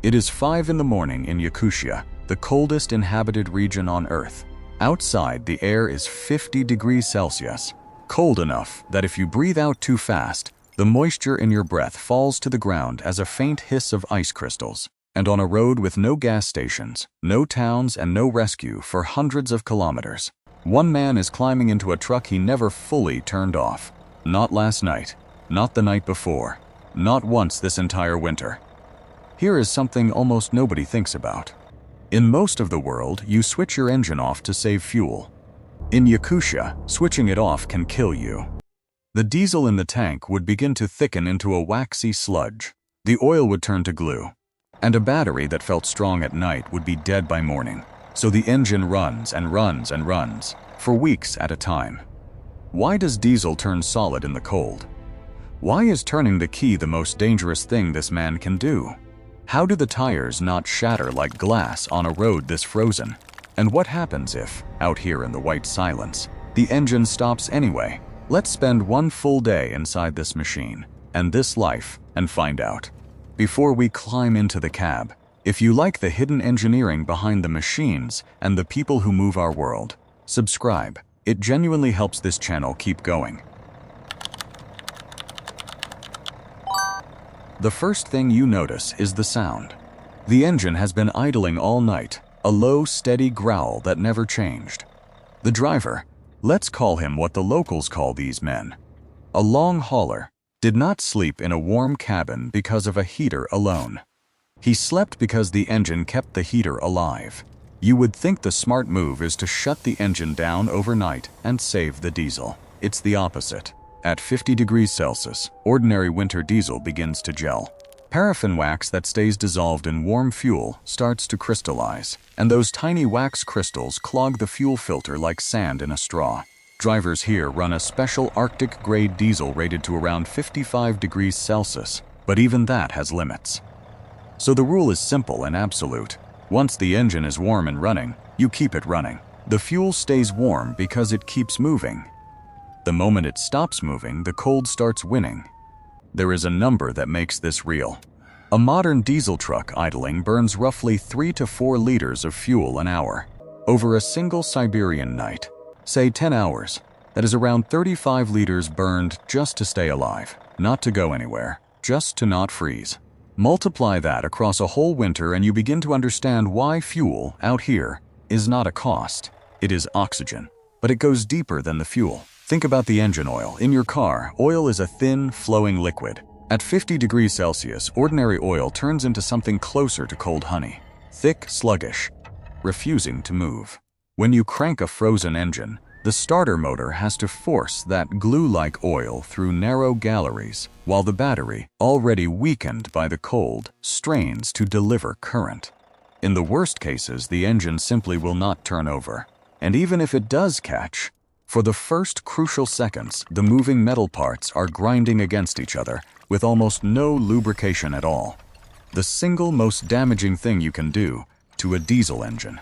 It is 5 in the morning in Yakutia, the coldest inhabited region on Earth. Outside, the air is 50 degrees Celsius, cold enough that if you breathe out too fast, the moisture in your breath falls to the ground as a faint hiss of ice crystals. And on a road with no gas stations, no towns, and no rescue for hundreds of kilometers, one man is climbing into a truck he never fully turned off. Not last night, not the night before, not once this entire winter. Here is something almost nobody thinks about. In most of the world, you switch your engine off to save fuel. In Yakutia, switching it off can kill you. The diesel in the tank would begin to thicken into a waxy sludge. The oil would turn to glue. And a battery that felt strong at night would be dead by morning. So the engine runs and runs and runs, for weeks at a time. Why does diesel turn solid in the cold? Why is turning the key the most dangerous thing this man can do? How do the tires not shatter like glass on a road this frozen? And what happens if, out here in the white silence, the engine stops anyway? Let's spend one full day inside this machine, and this life, and find out. Before we climb into the cab, if you like the hidden engineering behind the machines and the people who move our world, subscribe. It genuinely helps this channel keep going. The first thing you notice is the sound. The engine has been idling all night, a low, steady growl that never changed. The driver, let's call him what the locals call these men, a long hauler, did not sleep in a warm cabin because of a heater alone. He slept because the engine kept the heater alive. You would think the smart move is to shut the engine down overnight and save the diesel. It's the opposite. At 50 degrees Celsius, ordinary winter diesel begins to gel. Paraffin wax that stays dissolved in warm fuel starts to crystallize, and those tiny wax crystals clog the fuel filter like sand in a straw. Drivers here run a special Arctic-grade diesel rated to around 55 degrees Celsius, but even that has limits. So the rule is simple and absolute. Once the engine is warm and running, you keep it running. The fuel stays warm because it keeps moving. The moment it stops moving, the cold starts winning. There is a number that makes this real. A modern diesel truck idling burns roughly 3 to 4 liters of fuel an hour. Over a single Siberian night, say 10 hours, that is around 35 liters burned just to stay alive, not to go anywhere, just to not freeze. Multiply that across a whole winter and you begin to understand why fuel, out here, is not a cost. It is oxygen, but it goes deeper than the fuel. Think about the engine oil. In your car, oil is a thin, flowing liquid. At 50 degrees Celsius, ordinary oil turns into something closer to cold honey. Thick, sluggish, refusing to move. When you crank a frozen engine, the starter motor has to force that glue-like oil through narrow galleries, while the battery, already weakened by the cold, strains to deliver current. In the worst cases, the engine simply will not turn over. And even if it does catch, for the first crucial seconds, the moving metal parts are grinding against each other with almost no lubrication at all. The single most damaging thing you can do to a diesel engine.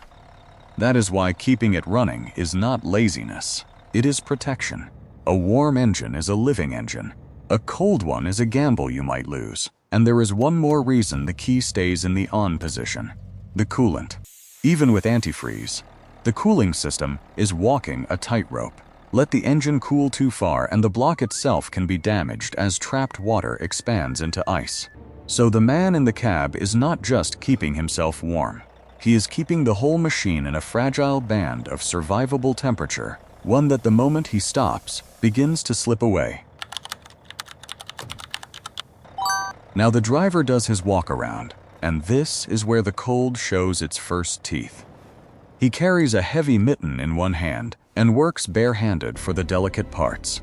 That is why keeping it running is not laziness. It is protection. A warm engine is a living engine. A cold one is a gamble you might lose. And there is one more reason the key stays in the on position. The coolant. Even with antifreeze, the cooling system is walking a tightrope. Let the engine cool too far and the block itself can be damaged as trapped water expands into ice. So the man in the cab is not just keeping himself warm. He is keeping the whole machine in a fragile band of survivable temperature, one that the moment he stops, begins to slip away. Now the driver does his walk around, and this is where the cold shows its first teeth. He carries a heavy mitten in one hand and works barehanded for the delicate parts.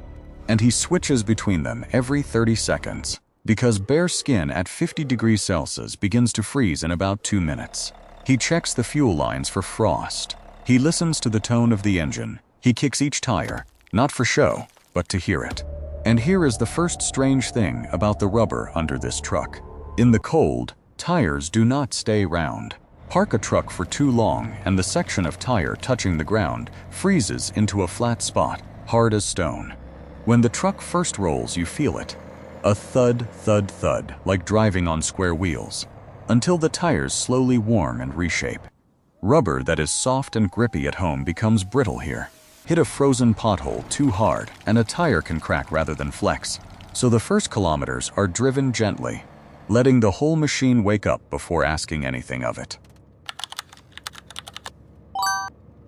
And he switches between them every 30 seconds, because bare skin at 50 degrees Celsius begins to freeze in about 2 minutes. He checks the fuel lines for frost. He listens to the tone of the engine. He kicks each tire, not for show, but to hear it. And here is the first strange thing about the rubber under this truck. In the cold, tires do not stay round. Park a truck for too long and the section of tire touching the ground freezes into a flat spot, hard as stone. When the truck first rolls, you feel it. A thud, thud, thud, like driving on square wheels. until the tires slowly warm and reshape. Rubber that is soft and grippy at home becomes brittle here. Hit a frozen pothole too hard and a tire can crack rather than flex, so the first kilometers are driven gently, letting the whole machine wake up before asking anything of it.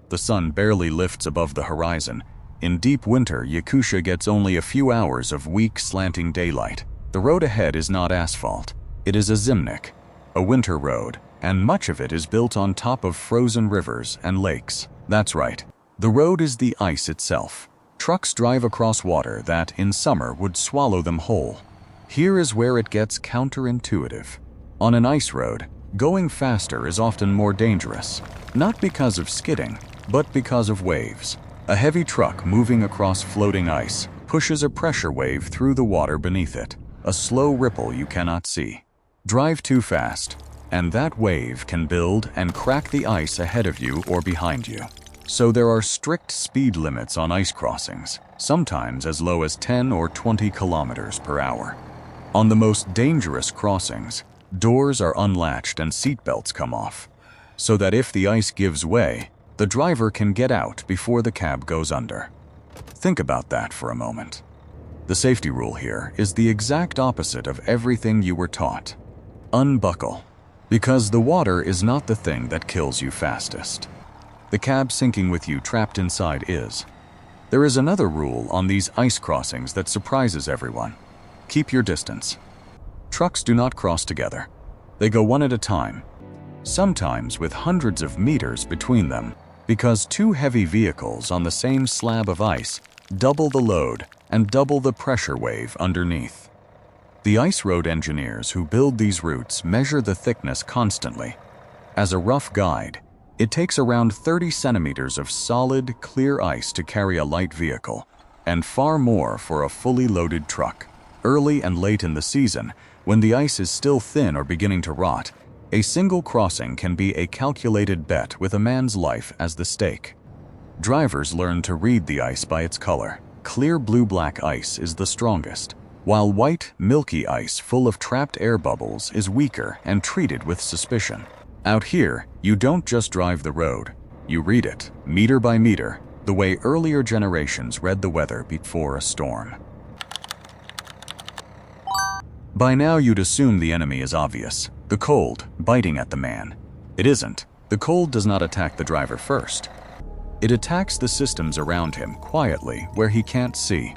The sun barely lifts above the horizon. In deep winter, Yakutia gets only a few hours of weak, slanting daylight. The road ahead is not asphalt. It is a zimnik, a winter road, and much of it is built on top of frozen rivers and lakes. That's right, the road is the ice itself. Trucks drive across water that, in summer, would swallow them whole. Here is where it gets counterintuitive. On an ice road, going faster is often more dangerous, not because of skidding, but because of waves. A heavy truck moving across floating ice pushes a pressure wave through the water beneath it, a slow ripple you cannot see. Drive too fast, and that wave can build and crack the ice ahead of you or behind you. So there are strict speed limits on ice crossings, sometimes as low as 10 or 20 kilometers per hour. On the most dangerous crossings, doors are unlatched and seatbelts come off, so that if the ice gives way, the driver can get out before the cab goes under. Think about that for a moment. The safety rule here is the exact opposite of everything you were taught. Unbuckle, because the water is not the thing that kills you fastest. The cab sinking with you trapped inside is. There is another rule on these ice crossings that surprises everyone. Keep your distance. Trucks do not cross together. They go one at a time, sometimes with hundreds of meters between them, because two heavy vehicles on the same slab of ice double the load and double the pressure wave underneath. The ice road engineers who build these routes measure the thickness constantly. As a rough guide, it takes around 30 centimeters of solid, clear ice to carry a light vehicle, and far more for a fully loaded truck. Early and late in the season, when the ice is still thin or beginning to rot, a single crossing can be a calculated bet with a man's life as the stake. Drivers learn to read the ice by its color. Clear blue-black ice is the strongest, while white, milky ice full of trapped air bubbles is weaker and treated with suspicion. Out here, you don't just drive the road, you read it, meter by meter, the way earlier generations read the weather before a storm. By now you'd assume the enemy is obvious. The cold, biting at the man. It isn't. The cold does not attack the driver first. It attacks the systems around him quietly where he can't see.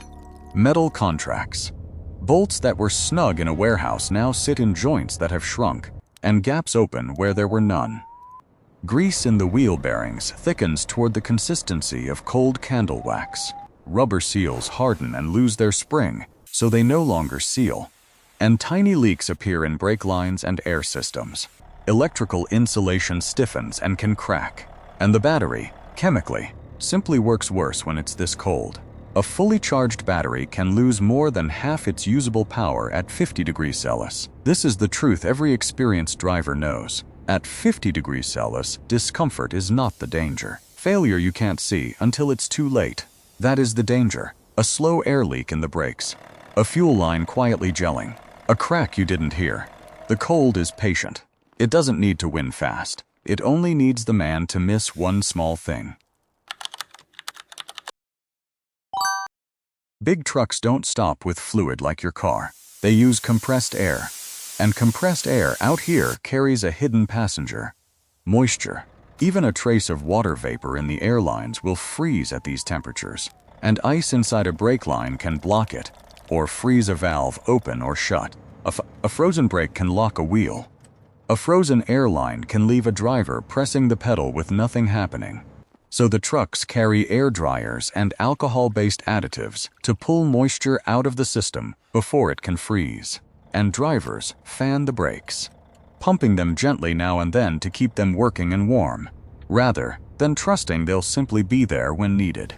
Metal contracts. Bolts that were snug in a warehouse now sit in joints that have shrunk, and gaps open where there were none. Grease in the wheel bearings thickens toward the consistency of cold candle wax. Rubber seals harden and lose their spring, so they no longer seal. And tiny leaks appear in brake lines and air systems. Electrical insulation stiffens and can crack. And the battery, chemically, simply works worse when it's this cold. A fully charged battery can lose more than half its usable power at 50 degrees Celsius. This is the truth every experienced driver knows. At 50 degrees Celsius, discomfort is not the danger. Failure you can't see until it's too late. That is the danger. A slow air leak in the brakes. A fuel line quietly gelling. A crack you didn't hear. The cold is patient. It doesn't need to win fast. It only needs the man to miss one small thing. Big trucks don't stop with fluid like your car. They use compressed air. And compressed air out here carries a hidden passenger. Moisture. Even a trace of water vapor in the airlines will freeze at these temperatures. And ice inside a brake line can block it, or freeze a valve open or shut. A frozen brake can lock a wheel. A frozen airline can leave a driver pressing the pedal with nothing happening. So the trucks carry air dryers and alcohol-based additives to pull moisture out of the system before it can freeze. And drivers fan the brakes, pumping them gently now and then to keep them working and warm, rather than trusting they'll simply be there when needed.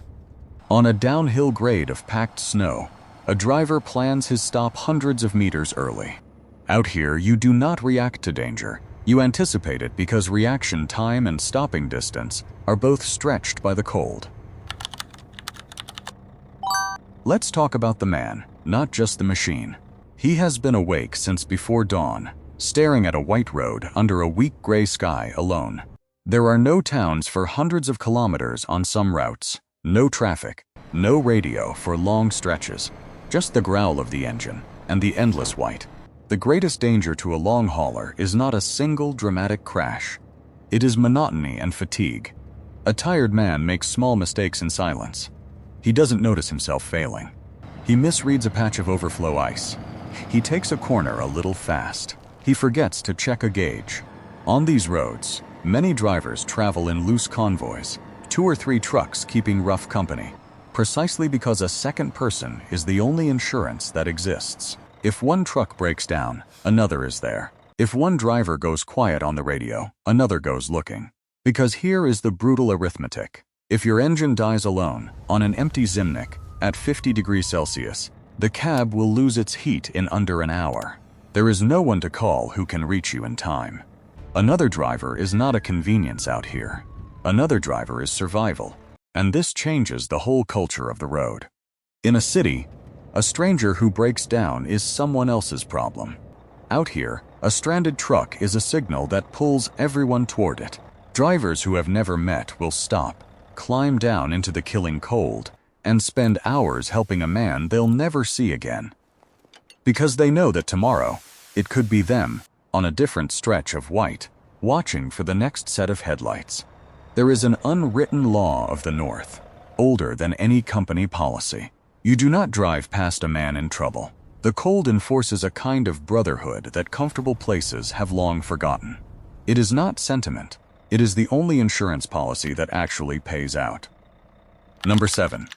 On a downhill grade of packed snow, a driver plans his stop hundreds of meters early. Out here, you do not react to danger. You anticipate it because reaction time and stopping distance are both stretched by the cold. Let's talk about the man, not just the machine. He has been awake since before dawn, staring at a white road under a weak gray sky alone. There are no towns for hundreds of kilometers on some routes, no traffic, no radio for long stretches, just the growl of the engine and the endless white. The greatest danger to a long hauler is not a single dramatic crash. It is monotony and fatigue. A tired man makes small mistakes in silence. He doesn't notice himself failing. He misreads a patch of overflow ice. He takes a corner a little fast. He forgets to check a gauge. On these roads, many drivers travel in loose convoys, 2 or 3 trucks keeping rough company, precisely because a second person is the only insurance that exists. If one truck breaks down, another is there. If one driver goes quiet on the radio, another goes looking. Because here is the brutal arithmetic. If your engine dies alone, on an empty zimnik, at 50 degrees Celsius, the cab will lose its heat in under an hour. There is no one to call who can reach you in time. Another driver is not a convenience out here. Another driver is survival. And this changes the whole culture of the road. In a city, a stranger who breaks down is someone else's problem. Out here, a stranded truck is a signal that pulls everyone toward it. Drivers who have never met will stop, climb down into the killing cold, and spend hours helping a man they'll never see again. Because they know that tomorrow, it could be them, on a different stretch of white, watching for the next set of headlights. There is an unwritten law of the North, older than any company policy. You do not drive past a man in trouble. The cold enforces a kind of brotherhood that comfortable places have long forgotten. It is not sentiment. It is the only insurance policy that actually pays out. Number 7.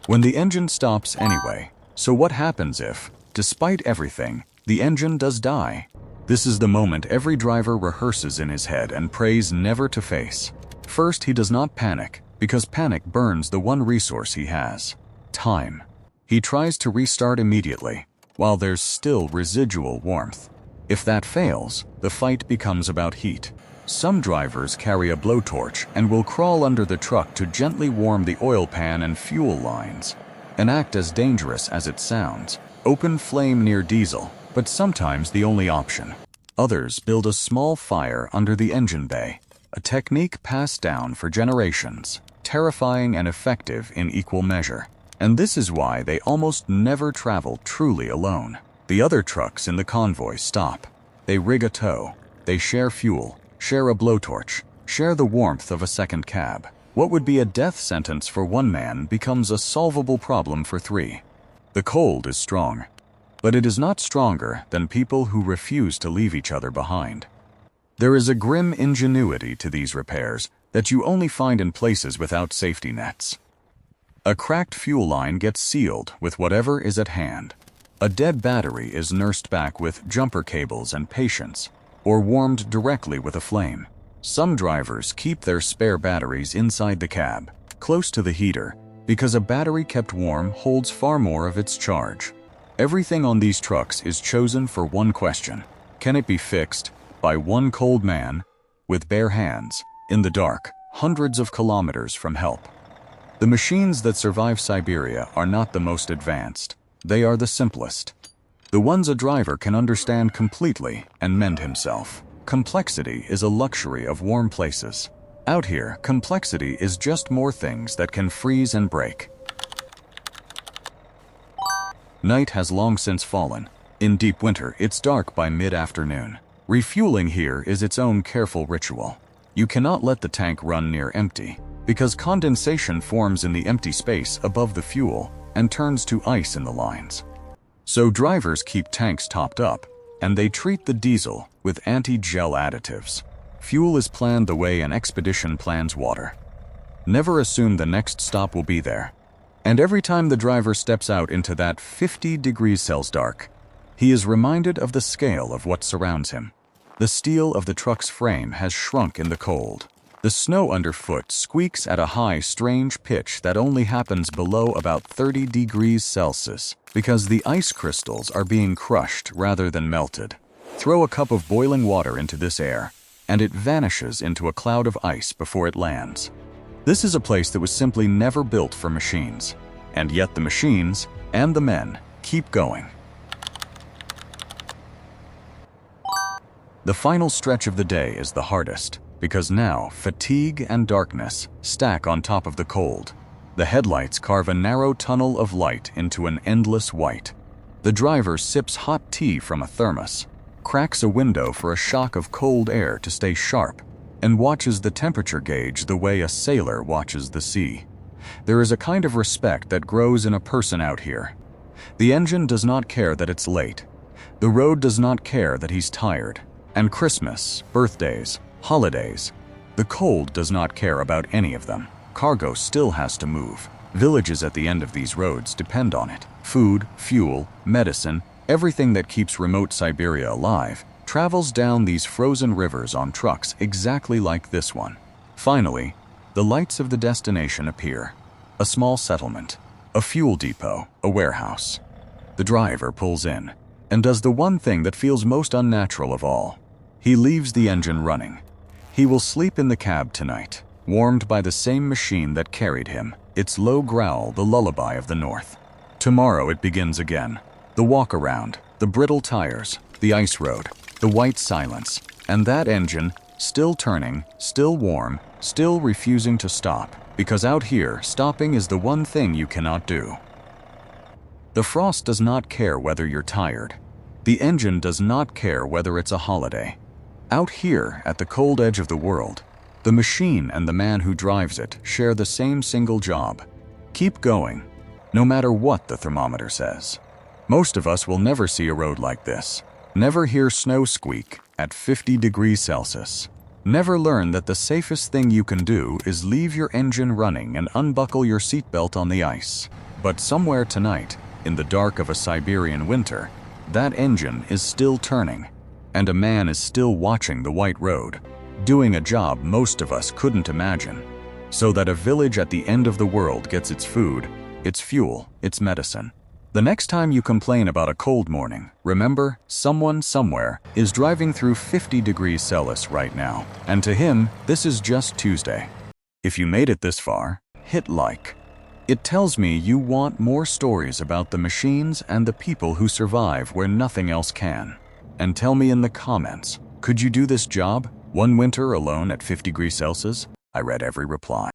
When the engine stops anyway. So what happens if, despite everything, the engine does die? This is the moment every driver rehearses in his head and prays never to face. First, he does not panic, because panic burns the one resource he has: time. He tries to restart immediately, while there's still residual warmth. If that fails, the fight becomes about heat. Some drivers carry a blowtorch and will crawl under the truck to gently warm the oil pan and fuel lines. An act as dangerous as it sounds. Open flame near diesel, but sometimes the only option. Others build a small fire under the engine bay, a technique passed down for generations, terrifying and effective in equal measure. And this is why they almost never travel truly alone. The other trucks in the convoy stop. They rig a tow. They share fuel, share a blowtorch, share the warmth of a second cab. What would be a death sentence for one man becomes a solvable problem for 3. The cold is strong, but it is not stronger than people who refuse to leave each other behind. There is a grim ingenuity to these repairs that you only find in places without safety nets. A cracked fuel line gets sealed with whatever is at hand. A dead battery is nursed back with jumper cables and patience, or warmed directly with a flame. Some drivers keep their spare batteries inside the cab, close to the heater, because a battery kept warm holds far more of its charge. Everything on these trucks is chosen for one question: can it be fixed by one cold man, with bare hands, in the dark, hundreds of kilometers from help? The machines that survive Siberia are not the most advanced. They are the simplest. The ones a driver can understand completely and mend himself. Complexity is a luxury of warm places. Out here, complexity is just more things that can freeze and break. Night has long since fallen. In deep winter, it's dark by mid-afternoon. Refueling here is its own careful ritual. You cannot let the tank run near empty, because condensation forms in the empty space above the fuel and turns to ice in the lines. So drivers keep tanks topped up, and they treat the diesel with anti-gel additives. Fuel is planned the way an expedition plans water. Never assume the next stop will be there. And every time the driver steps out into that 50 degrees Celsius dark, he is reminded of the scale of what surrounds him. The steel of the truck's frame has shrunk in the cold. The snow underfoot squeaks at a high, strange pitch that only happens below about 30 degrees Celsius, because the ice crystals are being crushed rather than melted. Throw a cup of boiling water into this air, and it vanishes into a cloud of ice before it lands. This is a place that was simply never built for machines, and yet the machines and the men keep going. The final stretch of the day is the hardest, because now fatigue and darkness stack on top of the cold. The headlights carve a narrow tunnel of light into an endless white. The driver sips hot tea from a thermos, cracks a window for a shock of cold air to stay sharp, and watches the temperature gauge the way a sailor watches the sea. There is a kind of respect that grows in a person out here. The engine does not care that it's late. The road does not care that he's tired. And Christmas, birthdays, holidays, the cold does not care about any of them. Cargo still has to move. Villages at the end of these roads depend on it. Food, fuel, medicine, everything that keeps remote Siberia alive travels down these frozen rivers on trucks exactly like this one. Finally, the lights of the destination appear. A small settlement, a fuel depot, a warehouse. The driver pulls in and does the one thing that feels most unnatural of all. He leaves the engine running. He will sleep in the cab tonight, warmed by the same machine that carried him, its low growl the lullaby of the north. Tomorrow it begins again. The walk around, the brittle tires, the ice road, the white silence, and that engine, still turning, still warm, still refusing to stop, because out here, stopping is the one thing you cannot do. The frost does not care whether you're tired. The engine does not care whether it's a holiday. Out here, at the cold edge of the world, the machine and the man who drives it share the same single job. Keep going, no matter what the thermometer says. Most of us will never see a road like this. Never hear snow squeak at 50 degrees Celsius. Never learn that the safest thing you can do is leave your engine running and unbuckle your seatbelt on the ice. But somewhere tonight, in the dark of a Siberian winter, that engine is still turning, and a man is still watching the white road, doing a job most of us couldn't imagine, so that a village at the end of the world gets its food, its fuel, its medicine. The next time you complain about a cold morning, remember, someone somewhere is driving through 50 degrees Celsius right now, and to him, this is just Tuesday. If you made it this far, hit like. It tells me you want more stories about the machines and the people who survive where nothing else can. And tell me in the comments, could you do this job? One winter alone at 50 degrees Celsius? I read every reply.